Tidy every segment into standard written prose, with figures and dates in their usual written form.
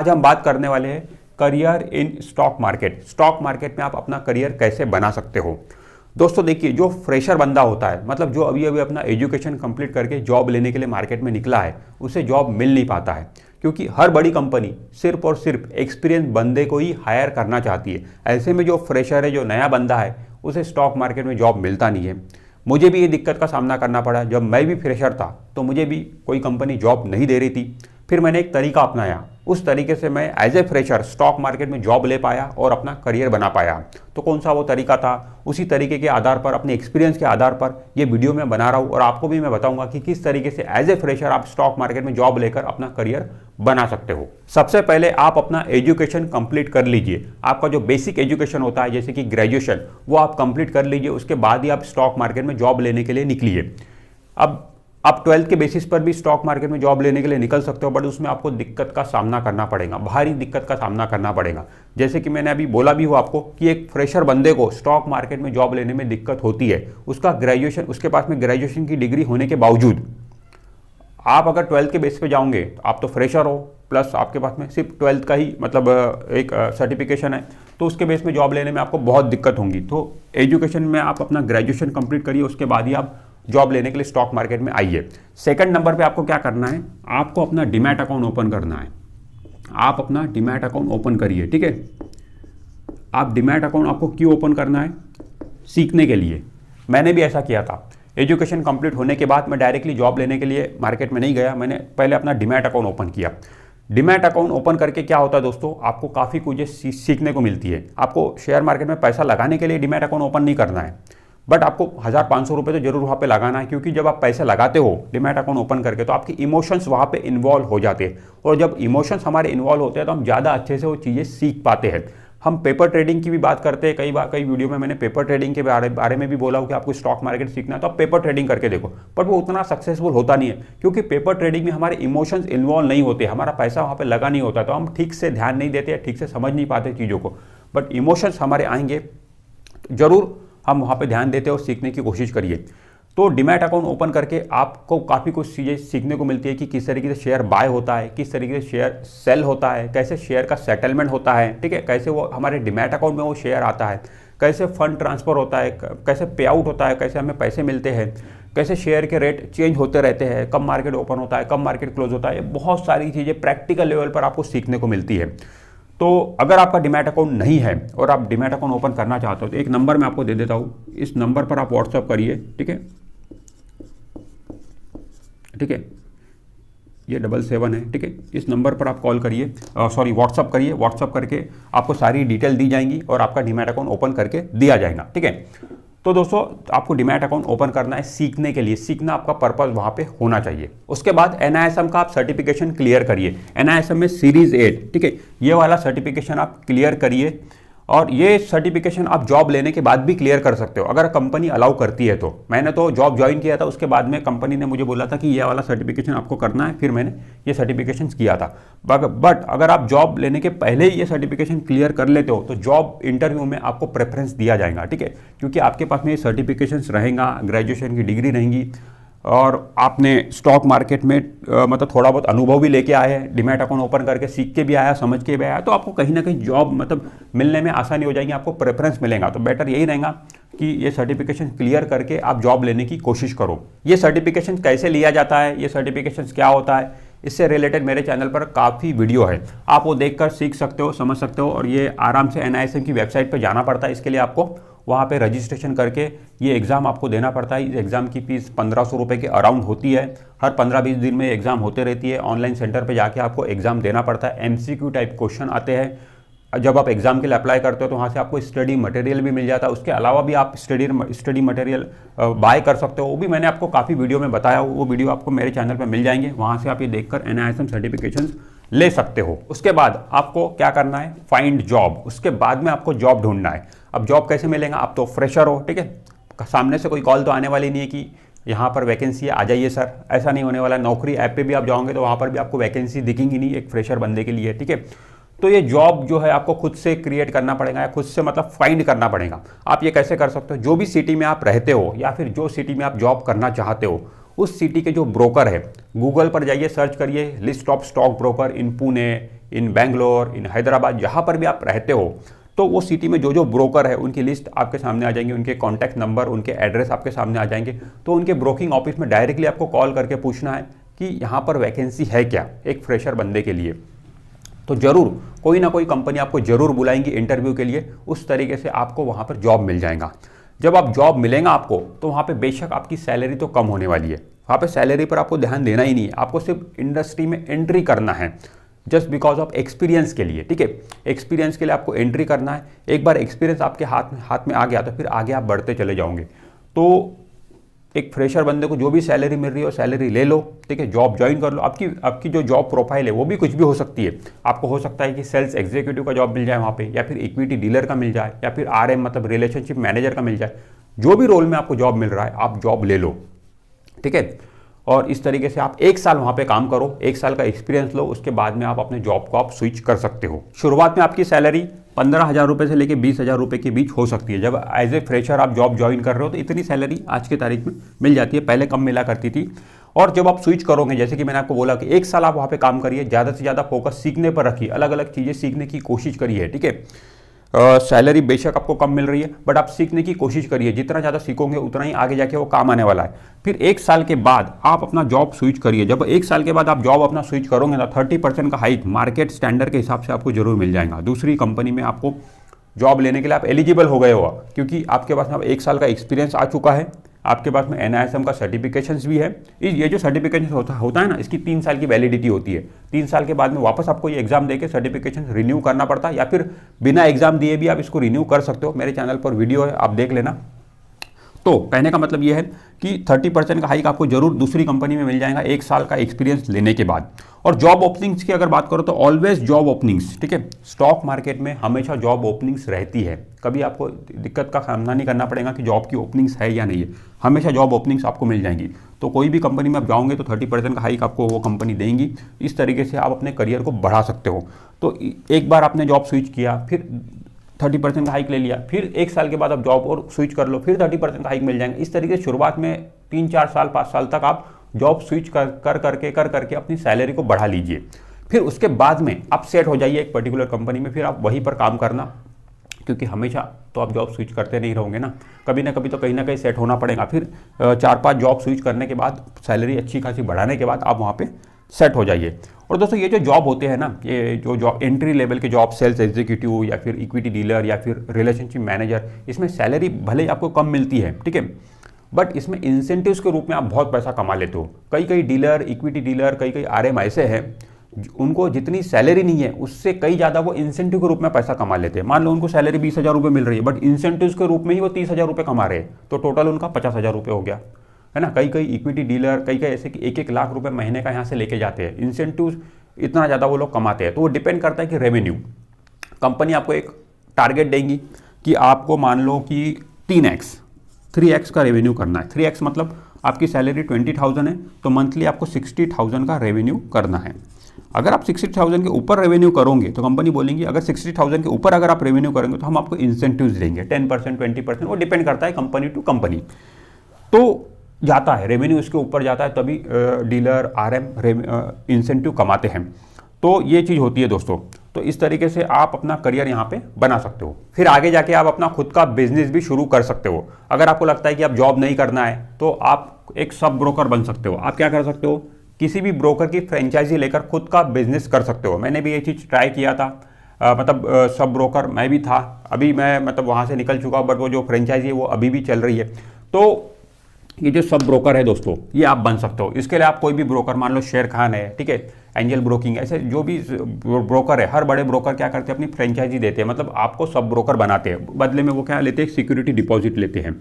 आज हम बात करने वाले हैं career in stock market. Stock market में आप अपना करियर कैसे बना सकते हो। दोस्तों देखिए, जो फ्रेशर बंदा होता है, मतलब जो अभी अभी अपना एजुकेशन कंप्लीट करके जॉब लेने के लिए मार्केट में निकला है, उसे जॉब मिल नहीं पाता है, क्योंकि हर बड़ी कंपनी सिर्फ और सिर्फ एक्सपीरियंस बंदे को ही हायर करना चाहती है। ऐसे में जो फ्रेशर है, जो नया बंदा है, उसे स्टॉक मार्केट में जॉब मिलता नहीं है। मुझे भी ये दिक्कत का सामना करना पड़ा। जब मैं भी फ्रेशर था तो मुझे भी कोई कंपनी जॉब नहीं दे रही थी। फिर मैंने एक तरीका अपनाया, उस तरीके से मैं as a fresher stock market में जॉब ले पाया और अपना करियर बना पाया। तो कौन सा वो तरीका था, उसी तरीके के आधार पर, अपने एक्सपीरियंस के आधार पर ये वीडियो मैं बना रहा हूँ और आपको भी मैं बताऊंगा कि किस तरीके से एज ए फ्रेशर आप स्टॉक मार्केट में जॉब लेकर अपना करियर बना सकते हो। सबसे पहले आप अपना एजुकेशन कंप्लीट कर लीजिए। आपका जो बेसिक एजुकेशन होता है, जैसे कि ग्रेजुएशन, वो आप कंप्लीट कर लीजिए। उसके बाद ही आप स्टॉक मार्केट में जॉब लेने के लिए निकलिए। अब आप 12th के बेसिस पर भी स्टॉक मार्केट में जॉब लेने के लिए निकल सकते हो, बट उसमें आपको दिक्कत का सामना करना पड़ेगा, भारी दिक्कत का सामना करना पड़ेगा। जैसे कि मैंने अभी बोला भी हो आपको कि एक फ्रेशर बंदे को स्टॉक मार्केट में जॉब लेने में दिक्कत होती है। उसका ग्रेजुएशन, उसके पास में ग्रेजुएशन की डिग्री होने के बावजूद आप अगर 12th के बेस पे जाओगे तो आप तो फ्रेशर हो, प्लस आपके पास में सिर्फ 12th का ही मतलब एक सर्टिफिकेशन है, तो उसके बेस में जॉब लेने में आपको बहुत दिक्कत होगी। तो एजुकेशन में आप अपना ग्रेजुएशन कंप्लीट करिए, उसके बाद ही आप जॉब लेने के लिए स्टॉक मार्केट में आइए। सेकंड नंबर पे आपको क्या करना है, आपको अपना डीमैट अकाउंट ओपन करना है। आप अपना डीमैट अकाउंट ओपन करिए, ठीक है। आप डीमैट अकाउंट आपको क्यों ओपन करना है, सीखने के लिए। मैंने भी ऐसा किया था। एजुकेशन कंप्लीट होने के बाद मैं डायरेक्टली जॉब लेने के लिए मार्केट में नहीं गया, मैंने पहले अपना डीमैट अकाउंट ओपन किया। डीमैट अकाउंट ओपन करके क्या होता है दोस्तों, आपको काफ़ी कुछ सीखने को मिलती है। आपको शेयर मार्केट में पैसा लगाने के लिए डीमैट अकाउंट ओपन नहीं करना है, बट आपको 1500 रुपये तो जरूर वहाँ पे लगाना है, क्योंकि जब आप पैसे लगाते हो डीमैट अकाउंट ओपन करके तो आपके इमोशंस वहाँ पे इन्वॉल्व हो जाते हैं, और जब इमोशंस हमारे इन्वॉल्व होते हैं तो हम ज़्यादा अच्छे से वो चीज़ें सीख पाते हैं। हम पेपर ट्रेडिंग की भी बात करते हैं, कई वीडियो में मैंने पेपर ट्रेडिंग के बारे में भी बोला हो कि आपको स्टॉक मार्केट सीखना है तो आप पेपर ट्रेडिंग करके देखो, बट वो उतना सक्सेसफुल होता नहीं है, क्योंकि पेपर ट्रेडिंग में हमारे इमोशंस इन्वॉल्व नहीं होते, हमारा पैसा वहाँ पे लगा नहीं होता, तो हम ठीक से ध्यान नहीं देते, ठीक से समझ नहीं पाते चीज़ों को। बट इमोशंस हमारे आएंगे, जरूर हम वहाँ पे ध्यान देते हैं और सीखने की कोशिश करिए। तो डीमैट अकाउंट ओपन करके आपको काफ़ी कुछ चीज़ें सीखने को मिलती है कि किस तरीके से शेयर बाय होता है, किस तरीके से शेयर सेल होता है, कैसे शेयर का सेटलमेंट होता है, ठीक है, कैसे वो हमारे डीमैट अकाउंट में वो शेयर आता है, कैसे फंड ट्रांसफ़र होता है, कैसे पे आउट होता है, कैसे हमें पैसे मिलते हैं, कैसे शेयर के रेट चेंज होते रहते हैं, कब मार्केट ओपन होता है, कब मार्केट क्लोज होता है। बहुत सारी चीज़ें प्रैक्टिकल लेवल पर आपको सीखने को मिलती है। तो अगर आपका डीमैट अकाउंट नहीं है और आप डीमैट अकाउंट ओपन करना चाहते हो तो एक नंबर मैं आपको दे देता हूँ, इस नंबर पर आप व्हाट्सअप करिए, ठीक है, ठीक है, ये 77 है, ठीक है। इस नंबर पर आप कॉल करिए, व्हाट्सअप करिए। व्हाट्सअप करके आपको सारी डिटेल दी जाएंगी और आपका डीमैट अकाउंट ओपन करके दिया जाएगा, ठीक है। तो दोस्तों, आपको डीमैट अकाउंट ओपन करना है सीखने के लिए, सीखना आपका पर्पस वहाँ पे होना चाहिए। उसके बाद NISM का आप सर्टिफिकेशन क्लियर करिए। NISM में सीरीज 8, ठीक है, ये वाला सर्टिफिकेशन आप क्लियर करिए, और ये सर्टिफिकेशन आप जॉब लेने के बाद भी क्लियर कर सकते हो अगर कंपनी अलाउ करती है तो। मैंने तो जॉब ज्वाइन किया था, उसके बाद में कंपनी ने मुझे बोला था कि ये वाला सर्टिफिकेशन आपको करना है, फिर मैंने ये सर्टिफिकेशन किया था। बट अगर आप जॉब लेने के पहले ही ये सर्टिफिकेशन क्लियर कर लेते हो तो जॉब इंटरव्यू में आपको प्रेफरेंस दिया जाएगा, ठीक है, क्योंकि आपके पास में ये सर्टिफिकेशन रहेगा, ग्रेजुएशन की डिग्री रहेंगी, और आपने स्टॉक मार्केट में मतलब थोड़ा बहुत अनुभव भी लेके आए हैं, डीमैट अकाउंट ओपन करके सीख के भी आया, समझ के भी आया, तो आपको कहीं ना कहीं जॉब मतलब मिलने में आसानी हो जाएगी, आपको प्रेफरेंस मिलेगा। तो बेटर यही रहेगा कि ये सर्टिफिकेशन क्लियर करके आप जॉब लेने की कोशिश करो। ये सर्टिफिकेशन कैसे लिया जाता है, ये सर्टिफिकेशन क्या होता है, इससे रिलेटेड मेरे चैनल पर काफ़ी वीडियो है, आप वो देखकर सीख सकते हो, समझ सकते हो। और ये आराम से NISM की वेबसाइट पर जाना पड़ता है, इसके लिए आपको वहाँ पे रजिस्ट्रेशन करके ये एग्ज़ाम आपको देना पड़ता है। इस एग्ज़ाम की फीस 1500 रुपये के अराउंड होती है। हर 15-20 दिन में एग्ज़ाम होते रहती है। ऑनलाइन सेंटर पे जाके आपको एग्ज़ाम देना पड़ता है। MCQ टाइप क्वेश्चन आते हैं। जब आप एग्ज़ाम के लिए अप्लाई करते हो तो वहाँ से आपको स्टडी मटेरियल भी मिल जाता है। उसके अलावा भी आप स्टडी मटेरियल बाय कर सकते हो, वो भी मैंने आपको काफ़ी वीडियो में बताया, वो वीडियो आपको मेरे चैनल पर मिल जाएंगे, वहाँ से आप ये देखकर NISM सर्टिफिकेशन ले सकते हो। उसके बाद आपको क्या करना है, फाइंड जॉब। उसके बाद में आपको जॉब ढूंढना है। अब जॉब कैसे मिलेगा, आप तो फ्रेशर हो, ठीक है, सामने से कोई कॉल तो आने वाली नहीं है कि यहाँ पर वैकेंसी है, आ जाइए सर, ऐसा नहीं होने वाला। नौकरी ऐप पे भी आप जाओगे तो वहाँ पर भी आपको वैकेंसी दिखेंगी नहीं एक फ्रेशर बंदे के लिए, ठीक है। तो ये जॉब जो है आपको खुद से क्रिएट करना पड़ेगा, या खुद से मतलब फाइंड करना पड़ेगा। आप ये कैसे कर सकते हो, जो भी सिटी में आप रहते हो या फिर जो सिटी में आप जॉब करना चाहते हो उस सिटी के जो ब्रोकर है, गूगल पर जाइए, सर्च करिए list of stock broker in Pune in Bangalore, in Hyderabad, जहाँ पर भी आप रहते हो, तो वो सिटी में जो जो ब्रोकर है उनकी लिस्ट आपके सामने आ जाएंगे, उनके कॉन्टैक्ट नंबर, उनके एड्रेस आपके सामने आ जाएंगे। तो उनके ब्रोकिंग ऑफिस में डायरेक्टली आपको कॉल करके पूछना है कि यहाँ पर वैकेंसी है क्या एक फ्रेशर बंदे के लिए। तो ज़रूर कोई ना कोई कंपनी आपको ज़रूर बुलाएंगी इंटरव्यू के लिए, उस तरीके से आपको वहाँ पर जॉब मिल जाएगा। जब आप जॉब मिलेगा आपको, तो वहाँ पे बेशक आपकी सैलरी तो कम होने वाली है, वहाँ पे सैलरी पर आपको ध्यान देना ही नहीं है, आपको सिर्फ इंडस्ट्री में एंट्री करना है जस्ट बिकॉज ऑफ एक्सपीरियंस के लिए। ठीक है, एक्सपीरियंस के लिए आपको एंट्री करना है। एक बार एक्सपीरियंस आपके हाथ में आ गया तो फिर आगे आप बढ़ते चले जाओगे। तो एक फ्रेशर बंदे को जो भी सैलरी मिल रही हो सैलरी ले लो, ठीक है, जॉब ज्वाइन कर लो। आपकी जो जॉब प्रोफाइल है वो भी कुछ भी हो सकती है। आपको हो सकता है कि सेल्स एग्जीक्यूटिव का जॉब मिल जाए वहाँ पे, या फिर इक्विटी डीलर का मिल जाए, या फिर RM मतलब रिलेशनशिप मैनेजर का मिल जाए। जो भी रोल में आपको जॉब मिल रहा है आप जॉब ले लो, ठीक है। और इस तरीके से आप 1 साल वहाँ पे काम करो, 1 साल का एक्सपीरियंस लो, उसके बाद में आप अपने जॉब को आप स्विच कर सकते हो। शुरुआत में आपकी सैलरी 15,000 रुपये से लेकर 20,000 रुपये के बीच हो सकती है। जब एज ए फ्रेशर आप जॉब ज्वाइन कर रहे हो तो इतनी सैलरी आज की तारीख में मिल जाती है, पहले कम मिला करती थी। और जब आप स्विच करोगे, जैसे कि मैंने आपको बोला कि 1 साल आप वहाँ पे काम करिए, ज़्यादा से ज़्यादा फोकस सीखने पर रखिए, अलग अलग चीज़ें सीखने की कोशिश करिए, ठीक है। सैलरी बेशक आपको कम मिल रही है बट आप सीखने की कोशिश करिए, जितना ज़्यादा सीखोगे उतना ही आगे जाके वो काम आने वाला है। फिर 1 साल के बाद आप अपना जॉब स्विच करिए। जब 1 साल के बाद आप जॉब अपना स्विच करोगे ना, 30% का हाइक मार्केट स्टैंडर्ड के हिसाब से आपको जरूर मिल जाएगा। दूसरी कंपनी में आपको जॉब लेने के लिए आप एलिजिबल हो गए हो, क्योंकि आपके पास अब 1 साल का एक्सपीरियंस आ चुका है, आपके पास में NISM का सर्टिफिकेशंस भी है। ये जो सर्टिफिकेशन होता है ना, इसकी 3 साल की वैलिडिटी होती है। 3 साल के बाद में वापस आपको ये एग्जाम देके सर्टिफिकेशन रिन्यू करना पड़ता है, या फिर बिना एग्जाम दिए भी आप इसको रिन्यू कर सकते हो। मेरे चैनल पर वीडियो है, आप देख लेना। तो कहने का मतलब ये है कि 30% का हाइक आपको जरूर दूसरी कंपनी में मिल जाएगा 1 साल का एक्सपीरियंस लेने के बाद। और जॉब ओपनिंग्स की अगर बात करो तो ऑलवेज जॉब ओपनिंग्स, ठीक है। स्टॉक मार्केट में हमेशा जॉब ओपनिंग्स रहती है, कभी आपको दिक्कत का सामना नहीं करना पड़ेगा कि जॉब की ओपनिंग्स है या नहीं है, हमेशा जॉब ओपनिंग्स आपको मिल जाएंगी। तो कोई भी कंपनी में आप जाओगे तो 30% का हाइक आपको वो कंपनी देंगी। इस तरीके से आप अपने करियर को बढ़ा सकते हो। तो एक बार आपने जॉब स्विच किया, फिर 30% का हाइक ले लिया, फिर 1 साल के बाद आप जॉब और स्विच कर लो, फिर 30% का हाइक मिल जाएंगे। इस तरीके से शुरुआत में 3-4 साल 5 साल तक आप जॉब स्विच कर करके अपनी सैलरी को बढ़ा लीजिए। फिर उसके बाद में आप सेट हो जाइए एक पर्टिकुलर कंपनी में, फिर आप वहीं पर काम करना, क्योंकि हमेशा तो आप जॉब स्विच करते नहीं रहोगे ना, कभी ना कभी तो कहीं ना कहीं सेट होना पड़ेगा। फिर 4-5 जॉब स्विच करने के बाद, सैलरी अच्छी खासी बढ़ाने के बाद आप वहाँ पे सेट हो जाइए। और दोस्तों ये जो जॉब होते हैं ना, ये जो जॉब एंट्री लेवल के जॉब, सेल्स एग्जीक्यूटिव या फिर इक्विटी डीलर या फिर रिलेशनशिप मैनेजर, इसमें सैलरी भले ही आपको कम मिलती है, ठीक है, बट इसमें इंसेंटिव्स के रूप में आप बहुत पैसा कमा लेते हो। कई डीलर, इक्विटी डीलर, कई RM ऐसे हैं उनको जितनी सैलरी नहीं है उससे कई ज़्यादा वो इंसेंटिव के रूप में पैसा कमा लेते हैं। मान लो उनको सैलरी 20,000 रुपये मिल रही है, बट इंसेंटिव्स के रूप में ही वो 30,000 रुपये कमा रहे हैं, तो टोटल उनका 50,000 रुपये हो गया, है ना। कई इक्विटी डीलर, कई ऐसे कि 1-1 लाख रुपए महीने का यहाँ से लेके जाते हैं। इंसेंटिव्स इतना ज़्यादा वो लोग कमाते हैं। तो वो डिपेंड करता है कि रेवेन्यू, कंपनी आपको एक टारगेट देंगी कि आपको मान लो कि 3x का रेवेन्यू करना है। 3x मतलब आपकी सैलरी 20,000 है तो मंथली आपको 60,000 का रेवेन्यू करना है। अगर आप 60,000 के ऊपर रेवेन्यू करोगे तो कंपनी बोलेंगी अगर 60,000 के ऊपर अगर आप रेवेन्यू करेंगे तो हम आपको इंसेंटिव्स देंगे 10%, 20%, वो डिपेंड करता है कंपनी टू कंपनी। तो जाता है रेवेन्यू इसके ऊपर जाता है तभी डीलर RM इंसेंटिव कमाते हैं। तो ये चीज़ होती है दोस्तों। तो इस तरीके से आप अपना करियर यहाँ पे बना सकते हो। फिर आगे जाके आप अपना खुद का बिजनेस भी शुरू कर सकते हो। अगर आपको लगता है कि आप जॉब नहीं करना है तो आप एक सब ब्रोकर बन सकते हो। आप क्या कर सकते हो, किसी भी ब्रोकर की फ्रेंचाइजी लेकर खुद का बिजनेस कर सकते हो। मैंने भी ये चीज़ ट्राई किया था, सब ब्रोकर मैं भी था, अभी मैं वहाँ से निकल चुका हूँ, बट वो जो फ्रेंचाइजी है वो अभी भी चल रही है। तो ये जो सब ब्रोकर है दोस्तों, ये आप बन सकते हो। इसके लिए आप कोई भी ब्रोकर, मान लो शेर खान है, ठीक है, एंजल ब्रोकिंग, ऐसे जो भी ब्रोकर है, हर बड़े ब्रोकर क्या करते हैं अपनी फ्रेंचाइजी देते हैं, मतलब आपको सब ब्रोकर बनाते हैं। बदले में वो क्या लेते हैं, सिक्योरिटी डिपॉजिट लेते हैं।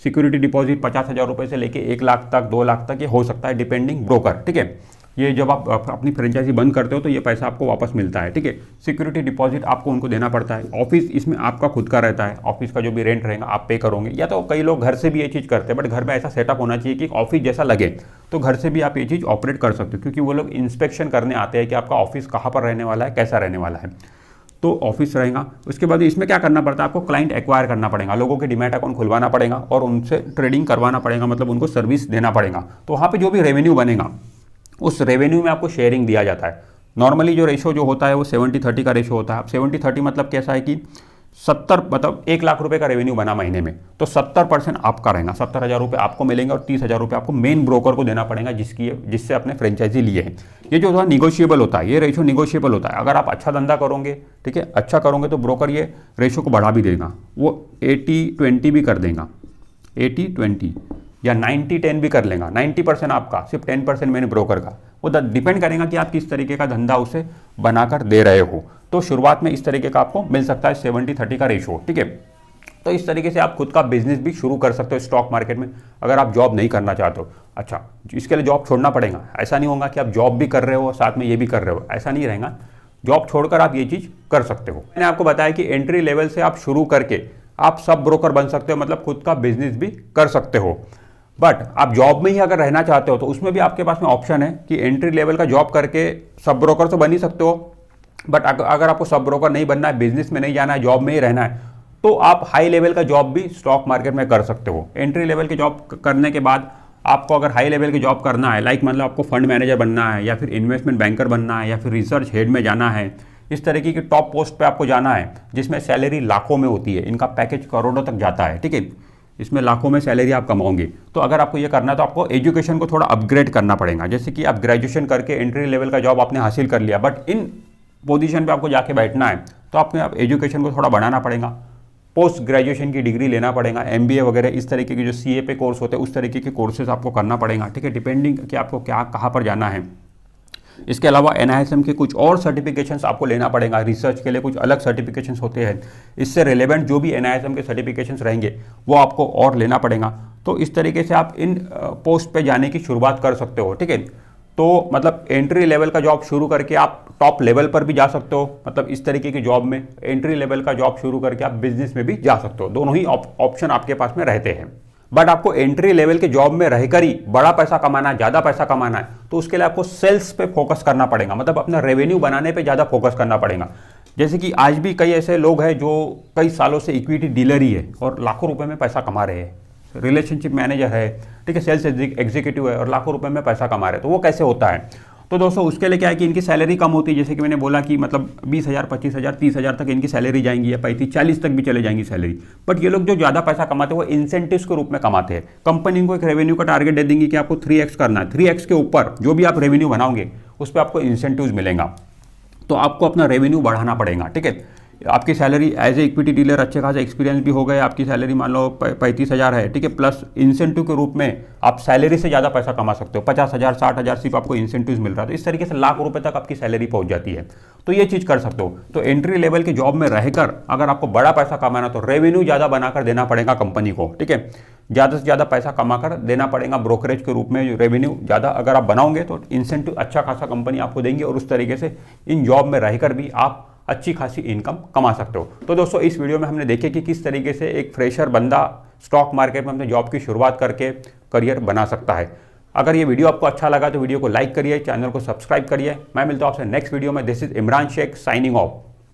सिक्योरिटी डिपॉजिट 50,000 रुपये से लेके 1 लाख तक, 2 लाख तक ये हो सकता है, डिपेंडिंग ब्रोकर, ठीक है। ये जब आप अपनी फ्रेंचाइजी बंद करते हो तो ये पैसा आपको वापस मिलता है, ठीक है। सिक्योरिटी डिपॉजिट आपको उनको देना पड़ता है। ऑफिस इसमें आपका खुद का रहता है, ऑफिस का जो भी रेंट रहेगा आप पे करोगे, या तो कई लोग घर से भी ये चीज़ करते हैं, बट घर में ऐसा सेटअप होना चाहिए कि ऑफिस जैसा लगे, तो घर से भी आप ये चीज़ ऑपरेट कर सकते हो, क्योंकि वो लोग इंस्पेक्शन करने आते हैं कि आपका ऑफिस कहाँ पर रहने वाला है, कैसा रहने वाला है। तो ऑफिस रहेगा। उसके बाद इसमें क्या करना पड़ता है, आपको क्लाइंट एक्वायर करना पड़ेगा, लोगों के डीमैट अकाउंट खुलवाना पड़ेगा और उनसे ट्रेडिंग करवाना पड़ेगा, मतलब उनको सर्विस देना पड़ेगा। तो वहाँ पे जो भी रेवेन्यू बनेगा उस रेवेन्यू में आपको शेयरिंग दिया जाता है। नॉर्मली जो रेशो जो होता है वो 70-30 का रेशो होता है। अब 70-30 मतलब कैसा है कि 70 मतलब 1 लाख रुपए का रेवेन्यू बना महीने में तो 70% आपका रहेगा, 70,000 रुपये आपको मिलेंगे और 30,000 रुपये आपको मेन ब्रोकर को देना पड़ेगा जिससे अपने फ्रेंचाइजी लिए हैं। ये जो थोड़ा निगोशिएबल होता है, ये रेशो निगोशिएबल होता है। अगर आप अच्छा धंधा करोगे, ठीक है, अच्छा करोगे तो ब्रोकर ये रेशो को बढ़ा भी देगा, वो 80-20 भी कर देगा, 80-20 या 90-10 भी कर लेगा। 90% आपका, सिर्फ 10% मैंने ब्रोकर का। वो डिपेंड करेगा कि आप किस तरीके का धंधा उसे बनाकर दे रहे हो। तो शुरुआत में इस तरीके का आपको मिल सकता है 70-30 का रेशो, ठीक है। तो इस तरीके से आप खुद का बिजनेस भी शुरू कर सकते हो स्टॉक मार्केट में, अगर आप जॉब नहीं करना चाहते हो। अच्छा, इसके लिए जॉब छोड़ना पड़ेगा, ऐसा नहीं होगा कि आप जॉब भी कर रहे हो साथ में ये भी कर रहे हो, ऐसा नहीं रहेगा। जॉब छोड़कर आप ये चीज़ कर सकते हो। मैंने आपको बताया कि एंट्री लेवल से आप शुरू करके आप सब ब्रोकर बन सकते हो, मतलब खुद का बिजनेस भी कर सकते हो। बट आप जॉब में ही अगर रहना चाहते हो तो उसमें भी आपके पास में ऑप्शन है कि एंट्री लेवल का जॉब करके सब ब्रोकर तो बन ही सकते हो। बट अगर आपको सब ब्रोकर नहीं बनना है, बिजनेस में नहीं जाना है, जॉब में ही रहना है, तो आप हाई लेवल का जॉब भी स्टॉक मार्केट में कर सकते हो। एंट्री लेवल की जॉब करने के बाद आपको अगर हाई लेवल की जॉब करना है, लाइक मतलब आपको फंड मैनेजर बनना है या फिर इन्वेस्टमेंट बैंकर बनना है या फिर रिसर्च हेड में जाना है, इस तरीके की टॉप पोस्ट पे आपको जाना है जिसमें सैलरी लाखों में होती है, इनका पैकेज करोड़ों तक जाता है, ठीक है, इसमें लाखों में सैलरी आप कमाओगे। तो अगर आपको ये करना है तो आपको एजुकेशन को थोड़ा अपग्रेड करना पड़ेगा। जैसे कि आप ग्रेजुएशन करके एंट्री लेवल का जॉब आपने हासिल कर लिया, बट इन पोजीशन पे आपको जाके बैठना है तो आप एजुकेशन को थोड़ा बढ़ाना पड़ेगा, पोस्ट ग्रेजुएशन की डिग्री लेना पड़ेगा, MBA वगैरह इस तरीके के जो CA पे कोर्स होते हैं उस तरीके के कोर्सेज आपको करना पड़ेगा, ठीक है, डिपेंडिंग कि आपको क्या कहाँ पर जाना है। इसके अलावा NISM के कुछ और सर्टिफिकेशंस आपको लेना पड़ेगा, रिसर्च के लिए कुछ अलग सर्टिफिकेशंस होते हैं, इससे रिलेवेंट जो भी NISM के सर्टिफिकेशंस रहेंगे वो आपको और लेना पड़ेगा। तो इस तरीके से आप इन पोस्ट पे जाने की शुरुआत कर सकते हो, ठीक है। तो मतलब एंट्री लेवल का जॉब शुरू करके आप टॉप लेवल पर भी जा सकते हो, मतलब इस तरीके की जॉब में एंट्री लेवल का जॉब शुरू करके आप बिजनेस में भी जा सकते हो, दोनों ही ऑप्शन आपके पास में रहते हैं। बट आपको एंट्री लेवल के जॉब में रहकर ही बड़ा पैसा कमाना है, ज़्यादा पैसा कमाना है, तो उसके लिए आपको सेल्स पे फोकस करना पड़ेगा, मतलब अपना रेवेन्यू बनाने पे ज़्यादा फोकस करना पड़ेगा। जैसे कि आज भी कई ऐसे लोग हैं जो कई सालों से इक्विटी डीलर ही है और लाखों रुपए में पैसा कमा रहे हैं, रिलेशनशिप मैनेजर है, ठीक है, सेल्स एग्जीक्यूटिव है और लाखों रुपए में पैसा कमा रहे हैं। तो वो कैसे होता है? तो दोस्तों उसके लिए क्या है कि इनकी सैलरी कम होती है, जैसे कि मैंने बोला कि मतलब 20,000, 25,000, 30,000 तक इनकी सैलरी जाएंगी या 35-40 तक भी चले जाएंगी सैलरी। बट ये लोग जो ज़्यादा पैसा कमाते हैं वो इंसेंटिव्स के रूप में कमाते हैं। कंपनी को एक रेवेन्यू का टारगेट दे देंगी कि आपको 3x करना है, 3x के ऊपर जो भी आप रेवेन्यू बनाओगे उस पर आपको इंसेंटिव्स मिलेगा। तो आपको अपना रेवेन्यू बढ़ाना पड़ेगा, ठीक है। आपकी salary as a equity dealer अच्छे खासा एक्सपीरियंस भी हो गए, आपकी सैलरी मान लो 35,000 है, ठीक है, प्लस इंसेंटिव के रूप में आप सैलरी से ज़्यादा पैसा कमा सकते हो, 50,000, 60,000 सिर्फ आपको इंसेंटिव्स मिल रहा है। तो इस तरीके से लाख रुपए तक आपकी सैलरी पहुंच जाती है। तो ये चीज़ कर सकते हो। तो एंट्री लेवल की जॉब में रहकर अगर आपको बड़ा पैसा कमाना तो रेवेन्यू ज़्यादा बनाकर देना पड़ेगा कंपनी को, ठीक है, ज़्यादा से ज़्यादा पैसा कमाकर देना पड़ेगा ब्रोकरेज के रूप में। रेवेन्यू ज़्यादा अगर आप बनाओगे तो इंसेंटिव अच्छा खासा कंपनी आपको देंगे और उस तरीके से इन जॉब में रहकर भी आप अच्छी खासी इनकम कमा सकते हो। तो दोस्तों इस वीडियो में हमने देखे कि किस तरीके से एक फ्रेशर बंदा स्टॉक मार्केट में अपने जॉब की शुरुआत करके करियर बना सकता है। अगर ये वीडियो आपको अच्छा लगा तो वीडियो को लाइक करिए, चैनल को सब्सक्राइब करिए। मैं मिलता हूं आपसे नेक्स्ट वीडियो में। This is Imran Sheikh signing of.